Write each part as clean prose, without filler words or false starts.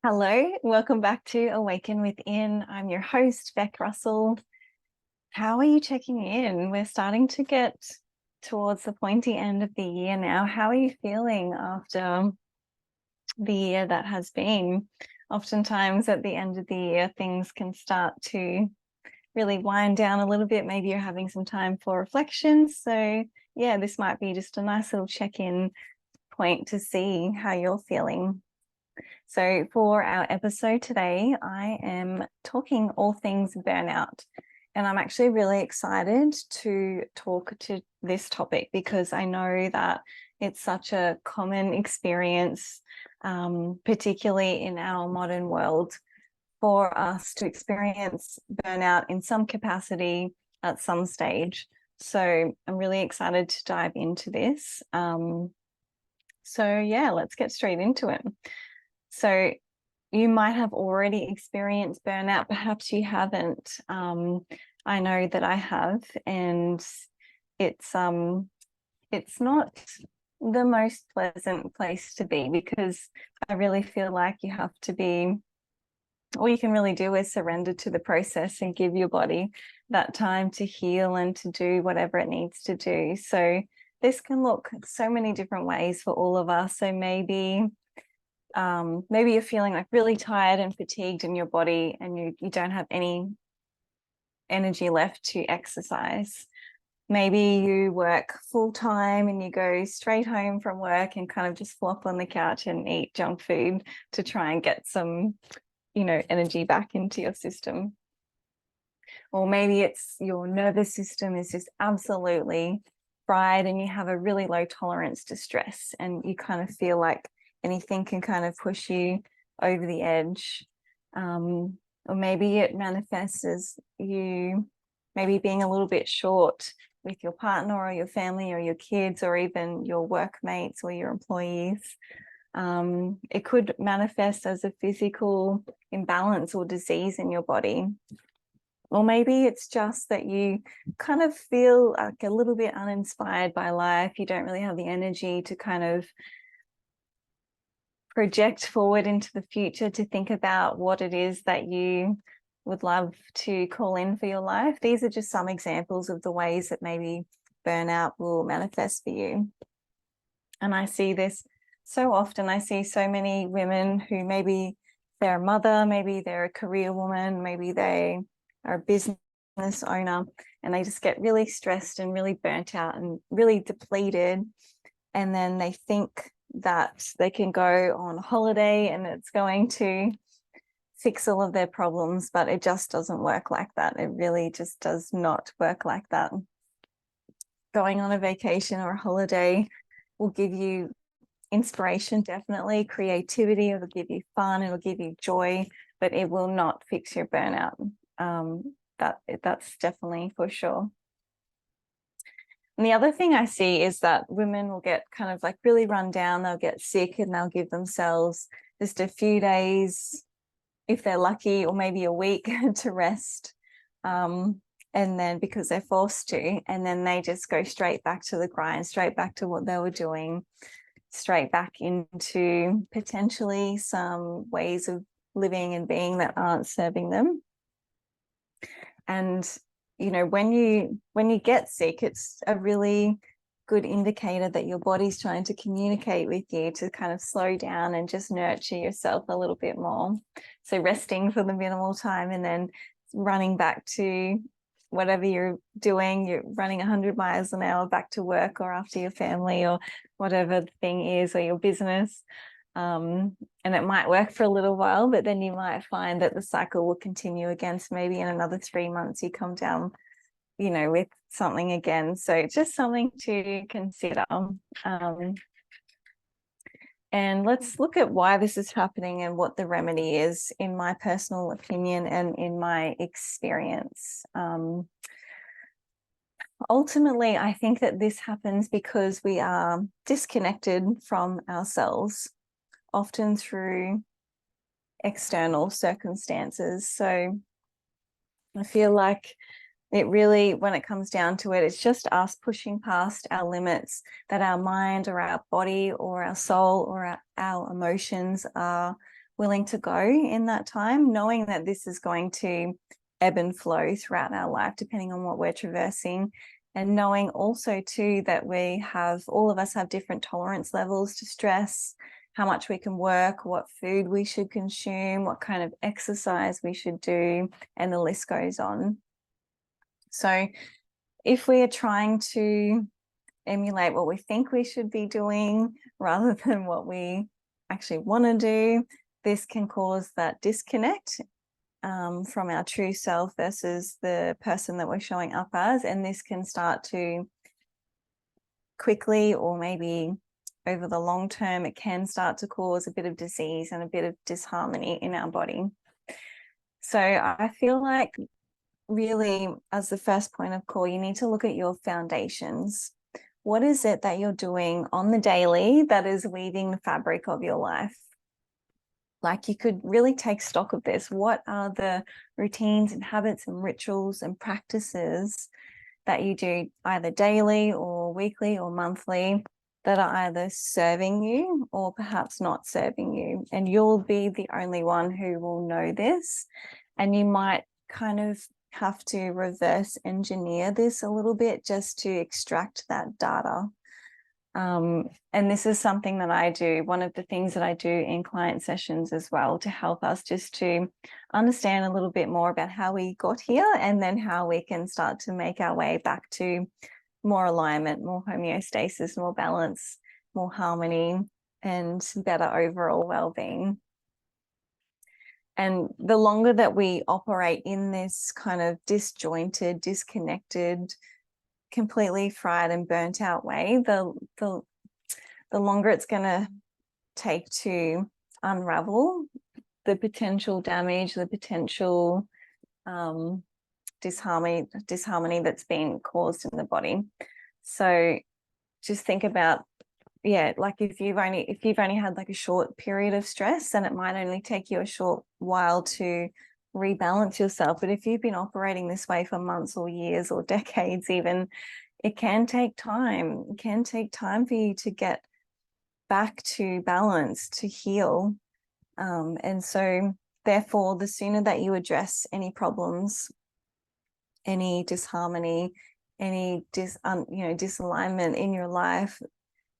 Hello, welcome back to Awaken Within. I'm your host, Beck Russell. How are you checking in? We're starting to get towards the pointy end of the year now. How are you feeling after the year that has been? Oftentimes at the end of the year, things can start to really wind down a little bit. Maybe you're having some time for reflection. So yeah, this might be just a nice little check-in point to see how you're feeling. So for our episode today, I am talking all things burnout. And I'm actually really excited to talk to this topic because I know that it's such a common experience, particularly in our modern world, for us to experience burnout in some capacity at some stage. So I'm really excited to dive into this. So yeah, let's get straight into it. So you might have already experienced burnout, perhaps you haven't. I know that I have, and it's not the most pleasant place to be because I really feel like you have to be, all you can really do is surrender to the process and give your body that time to heal and to do whatever it needs to do. So this can look so many different ways for all of us. So maybe you're feeling like really tired and fatigued in your body and you don't have any energy left to exercise. Maybe you work full time and you go straight home from work and kind of just flop on the couch and eat junk food to try and get some, energy back into your system. Or maybe it's your nervous system is just absolutely fried and you have a really low tolerance to stress and you kind of feel like anything can kind of push you over the edge. Or maybe it manifests as you maybe being a little bit short with your partner or your family or your kids or even your workmates or your employees. It could manifest as a physical imbalance or disease in your body. Or maybe it's just that you kind of feel like a little bit uninspired by life. You don't really have the energy to kind of project forward into the future to think about what it is that you would love to call in for your life. These are just some examples of the ways that maybe burnout will manifest for you. And I see this so often. I see so many women who maybe they're a mother, maybe they're a career woman, maybe they are a business owner, and they just get really stressed and really burnt out and really depleted. And then they think that they can go on holiday and it's going to fix all of their problems, but it just doesn't work like that. It really just does not work like that. Going on a vacation or a holiday will give you inspiration, definitely, creativity, it'll give you fun, it'll give you joy, but it will not fix your burnout. That's definitely for sure. And the other thing I see is that women will get kind of like really run down, they'll get sick and they'll give themselves just a few days, if they're lucky, or maybe a week to rest. And then because they're forced to, and then they just go straight back to the grind, straight back to what they were doing, straight back into potentially some ways of living and being that aren't serving them. And when you get sick, it's a really good indicator that your body's trying to communicate with you to kind of slow down and just nurture yourself a little bit more. So resting for the minimal time and then running back to whatever you're doing, you're running 100 miles an hour back to work or after your family or whatever the thing is, or your business. And it might work for a little while, but then you might find that the cycle will continue again. So maybe in another 3 months you come down, with something again. So it's just something to consider. And let's look at why this is happening and what the remedy is, in my personal opinion and in my experience. Ultimately, I think that this happens because we are disconnected from ourselves, often through external circumstances. So I feel like it really, when it comes down to it, it's just us pushing past our limits that our mind or our body or our soul or our emotions are willing to go in that time, knowing that this is going to ebb and flow throughout our life, depending on what we're traversing. And knowing also too that all of us have different tolerance levels to stress, how much we can work, what food we should consume, what kind of exercise we should do, and the list goes on. So if we are trying to emulate what we think we should be doing rather than what we actually want to do, this can cause that disconnect from our true self versus the person that we're showing up as. And this can start to quickly, or maybe over the long term, it can start to cause a bit of disease and a bit of disharmony in our body. So I feel like really, as the first point of call, you need to look at your foundations. What is it that you're doing on the daily that is weaving the fabric of your life? Like, you could really take stock of this. What are the routines and habits and rituals and practices that you do either daily or weekly or monthly that are either serving you or perhaps not serving you? And you'll be the only one who will know this. And you might kind of have to reverse engineer this a little bit just to extract that data. And this is something that I do, one of the things that I do in client sessions as well, to help us just to understand a little bit more about how we got here, and then how we can start to make our way back to more alignment, more homeostasis, more balance, more harmony, and better overall well-being. And the longer that we operate in this kind of disjointed, disconnected, completely fried and burnt out way, the longer it's going to take to unravel the potential damage, the potential disharmony that's been caused in the body. So just think about, like if you've only had like a short period of stress, then it might only take you a short while to rebalance yourself. But if you've been operating this way for months or years or decades even, it can take time. It can take time for you to get back to balance, to heal. And so therefore, the sooner that you address any problems, any disharmony, any disalignment in your life,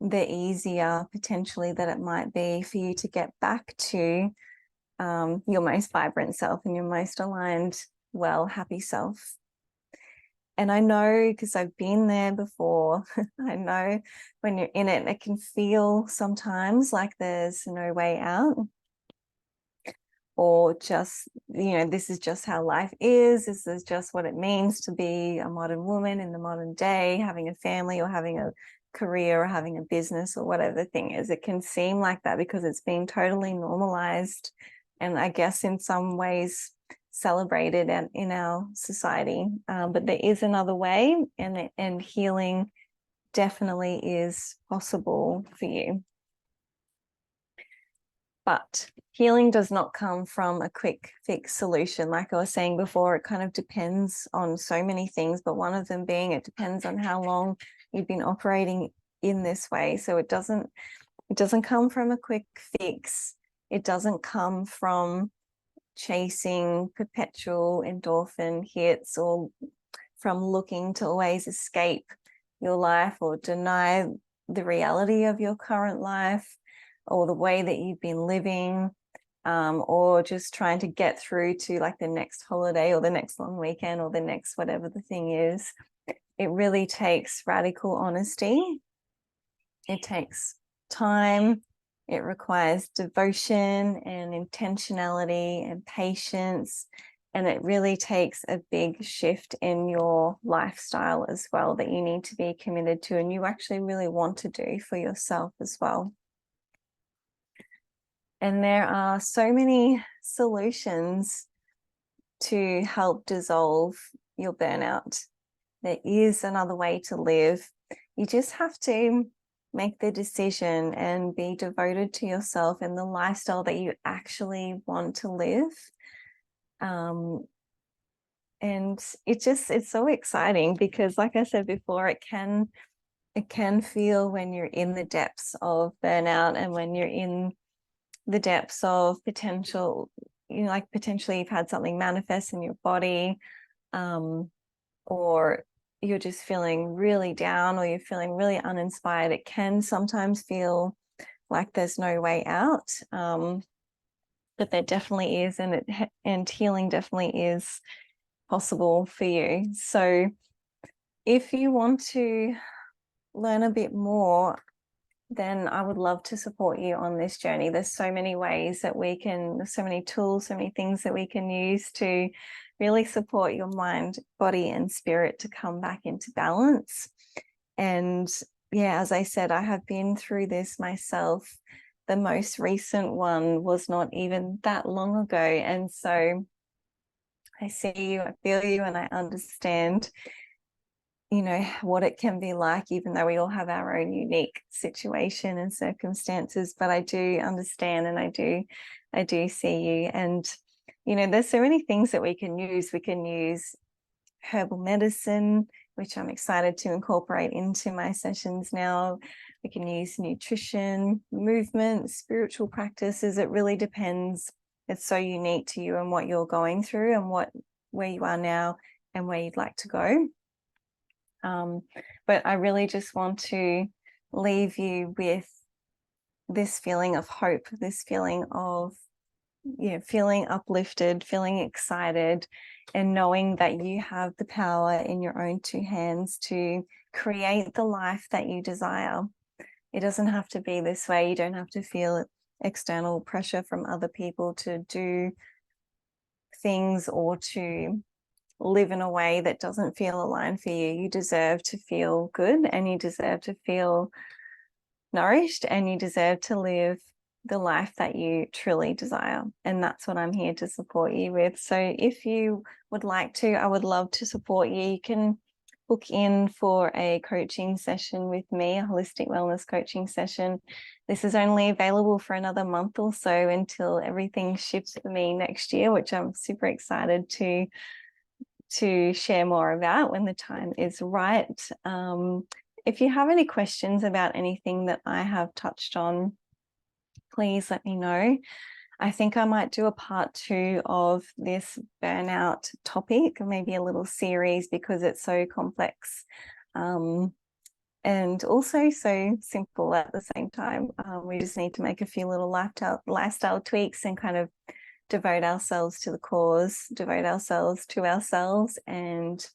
the easier potentially that it might be for you to get back to your most vibrant self and your most aligned, well, happy self. And I know, because I've been there before, I know when you're in it, it can feel sometimes like there's no way out, or just, this is just how life is. This is just what it means to be a modern woman in the modern day, having a family or having a career or having a business or whatever the thing is. It can seem like that because it's been totally normalized, and I guess in some ways celebrated in our society. But there is another way, and healing definitely is possible for you. But healing does not come from a quick fix solution. Like I was saying before, it kind of depends on so many things, but one of them being it depends on how long you've been operating in this way. So it doesn't come from a quick fix. It doesn't come from chasing perpetual endorphin hits, or from looking to always escape your life or deny the reality of your current life or the way that you've been living, or just trying to get through to like the next holiday or the next long weekend or the next whatever the thing is. It really takes radical honesty. It takes time. It requires devotion and intentionality and patience. And it really takes a big shift in your lifestyle as well that you need to be committed to, and you actually really want to do for yourself as well. And there are so many solutions to help dissolve your burnout. There is another way to live. You just have to make the decision and be devoted to yourself and the lifestyle that you actually want to live. And it's so exciting because, like I said before, it can feel, when you're in the depths of burnout and when you're in the depths of potential, like potentially you've had something manifest in your body, or you're just feeling really down, or you're feeling really uninspired. It can sometimes feel like there's no way out, but there definitely is, and healing definitely is possible for you. So if you want to learn a bit more, then I would love to support you on this journey. There's so many ways that there's so many tools, so many things that we can use to really support your mind, body, and spirit to come back into balance. And yeah, as I said, I have been through this myself. The most recent one was not even that long ago. And so I see you, I feel you, and I understand what it can be like, even though we all have our own unique situation and circumstances. But I do understand, and I do see you. And there's so many things that we can use. We can use herbal medicine, which I'm excited to incorporate into my sessions now. We can use nutrition, movement, spiritual practices. It really depends. It's so unique to you and what you're going through, and where you are now and where you'd like to go. But I really just want to leave you with this feeling of hope, this feeling of feeling uplifted, feeling excited, and knowing that you have the power in your own two hands to create the life that you desire. It doesn't have to be this way. You don't have to feel external pressure from other people to do things or to live in a way that doesn't feel aligned for you. You deserve to feel good, and you deserve to feel nourished, and you deserve to live the life that you truly desire. And that's what I'm here to support you with. So if you would like to, I would love to support you. You can book in for a coaching session with me, a holistic wellness coaching session. This is only available for another month or so until everything shifts for me next year, which I'm super excited to share more about when the time is right. If you have any questions about anything that I have touched on, please let me know. I think I might do a part 2 of this burnout topic, maybe a little series, because it's so complex, and also so simple at the same time. We just need to make a few little lifestyle tweaks and kind of devote ourselves to the cause, devote ourselves to ourselves, and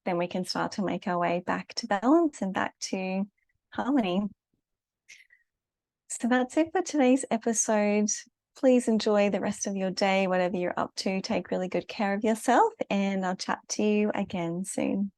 then we can start to make our way back to balance and back to harmony. So that's it for today's episode. Please enjoy the rest of your day, whatever you're up to. Take really good care of yourself, and I'll chat to you again soon.